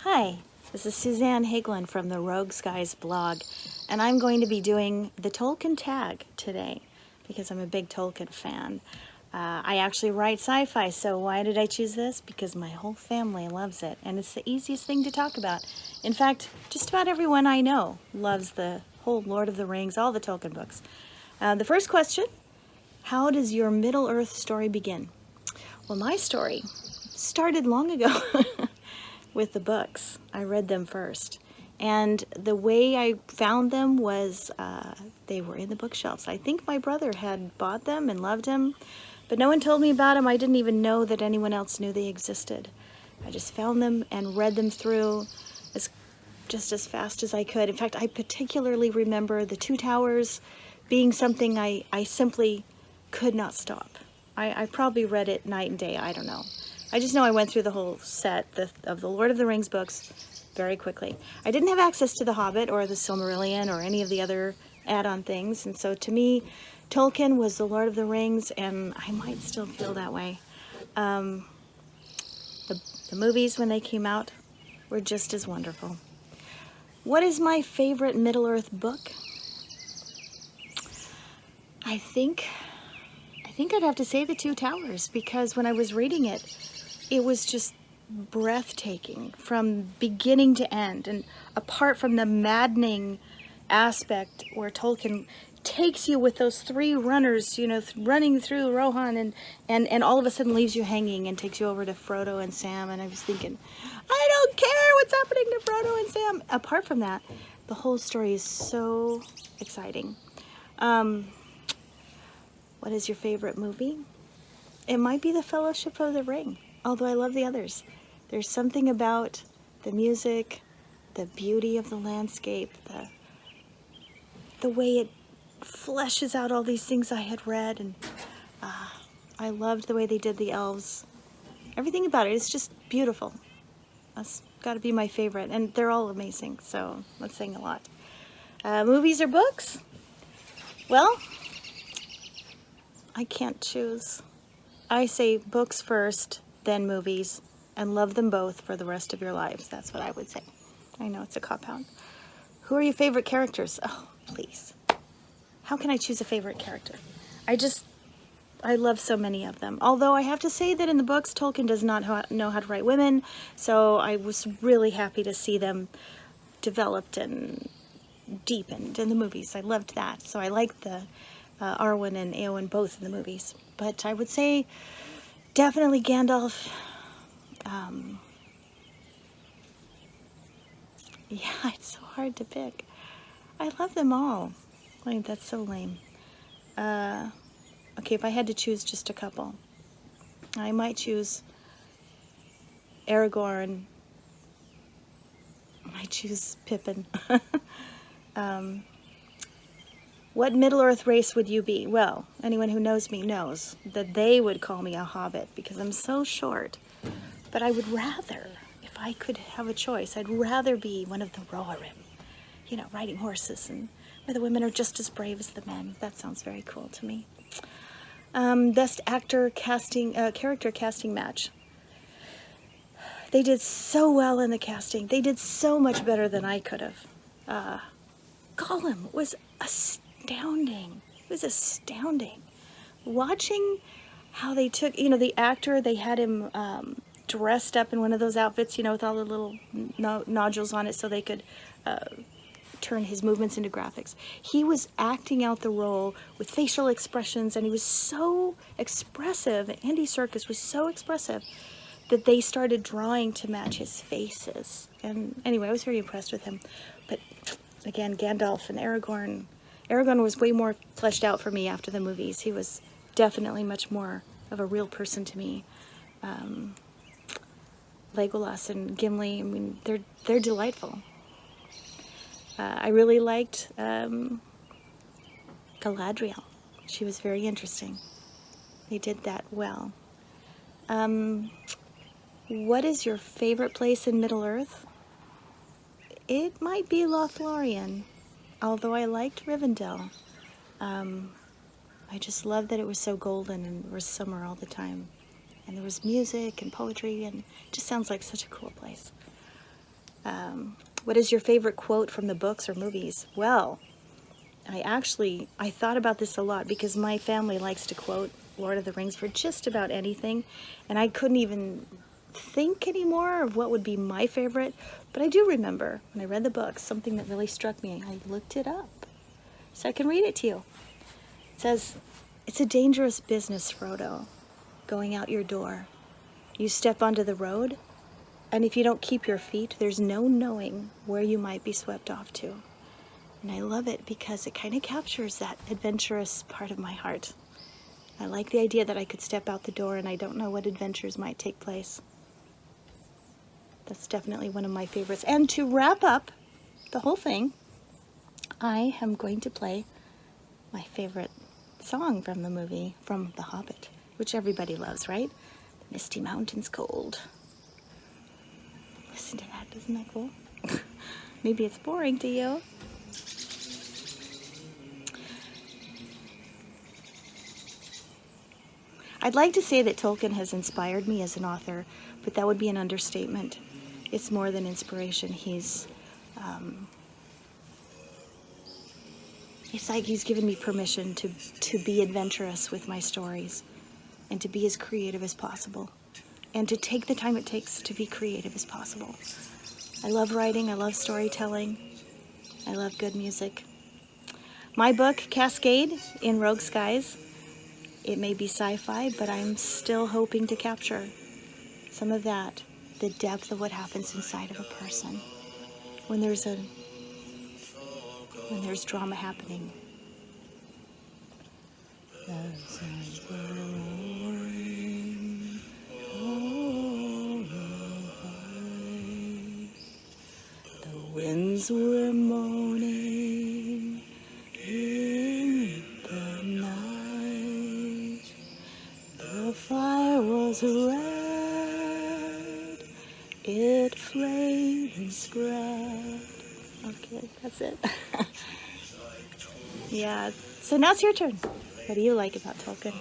Hi, this is Suzanne Hagelin from the Rogue Skies blog, and I'm going to be doing the Tolkien tag today because I'm a big Tolkien fan. I actually write sci-fi, so why did I choose this? Because my whole family loves it, and it's the easiest thing to talk about. In fact, just about everyone I know loves the whole Lord of the Rings, all the Tolkien books. The first question, how does your Middle-earth story begin? Well, my story started long ago with the books. I read them first. And the way I found them was they were in the bookshelves. I think my brother had bought them and loved them, but no one told me about them. I didn't even know that anyone else knew they existed. I just found them and read them through just as fast as I could. In fact, I particularly remember The Two Towers being something I simply could not stop. I probably read it night and day, I don't know. I just know I went through the whole set of the Lord of the Rings books very quickly. I didn't have access to The Hobbit or the Silmarillion or any of the other add-on things, and so to me, Tolkien was the Lord of the Rings, and I might still feel that way. The movies, when they came out, were just as wonderful. What is my favorite Middle-earth book? I think I'd have to say The Two Towers, because when I was reading it, it was just breathtaking from beginning to end. And apart from the maddening aspect where Tolkien takes you with those three runners, running through Rohan and all of a sudden leaves you hanging and takes you over to Frodo and Sam. And I was thinking, I don't care what's happening to Frodo and Sam. Apart from that, the whole story is so exciting. What is your favorite movie? It might be The Fellowship of the Ring, although I love the others. There's something about the music, the beauty of the landscape, the way it fleshes out all these things I had read, and I loved the way they did the elves. Everything about it is just beautiful. That's got to be my favorite, and they're all amazing, so that's saying a lot. Movies or books? Well, I can't choose. I say books first, then movies, and love them both for the rest of your lives. That's what I would say. I know it's a cop-out. Who are your favorite characters? Oh, please. How can I choose a favorite character? I love so many of them. Although I have to say that in the books, Tolkien does not know how to write women, so I was really happy to see them developed and deepened in the movies. I loved that. So I liked the Arwen and Eowyn both in the movies. But I would say definitely Gandalf. Yeah, it's so hard to pick. I love them all. Like, that's so lame. Okay, if I had to choose just a couple, I might choose Aragorn. I might choose Pippin. What Middle-earth race would you be? Well, anyone who knows me knows that they would call me a hobbit because I'm so short. But I would rather, if I could have a choice, I'd rather be one of the Rohirrim, riding horses, and where the women are just as brave as the men. That sounds very cool to me. Best actor casting, character casting match. They did so well in the casting. They did so much better than I could have. Gollum was astounding. It was astounding. Watching how they took, the actor, they had him dressed up in one of those outfits, with all the little nodules on it so they could turn his movements into graphics. He was acting out the role with facial expressions, and he was so expressive. Andy Serkis was so expressive that they started drawing to match his faces. And anyway, I was very impressed with him. But again, Gandalf and Aragorn. Aragorn was way more fleshed out for me after the movies. He was definitely much more of a real person to me. Legolas and Gimli, I mean, they're delightful. I really liked Galadriel. She was very interesting. They did that well. What is your favorite place in Middle-earth? It might be Lothlorien, although I liked Rivendell. I just loved that it was so golden and there was summer all the time. And there was music and poetry, and it just sounds like such a cool place. What is your favorite quote from the books or movies? Well, I thought about this a lot because my family likes to quote Lord of the Rings for just about anything, and I couldn't even think anymore of what would be my favorite, but I do remember when I read the book, something that really struck me. I looked it up, so I can read it to you. It says, "It's a dangerous business, Frodo, going out your door. You step onto the road, and if you don't keep your feet, there's no knowing where you might be swept off to." And I love it because it kind of captures that adventurous part of my heart. I like the idea that I could step out the door and I don't know what adventures might take place. That's definitely one of my favorites. And to wrap up the whole thing, I am going to play my favorite song from the movie, from The Hobbit, which everybody loves, right? The Misty Mountains Cold. Listen to that, isn't that cool? Maybe it's boring to you. I'd like to say that Tolkien has inspired me as an author, but that would be an understatement. It's more than inspiration. It's like he's given me permission to be adventurous with my stories and to be as creative as possible and to take the time it takes to be creative as possible. I love writing. I love storytelling. I love good music. My book, Cascade in Rogue Skies, it may be sci-fi, but I'm still hoping to capture some of that, the depth of what happens inside of a person when there's drama happening. The winds were moaning in the night. The fire was red, it flamed and spread. Okay, that's it. Yeah, so now it's your turn. What do you like about Tolkien?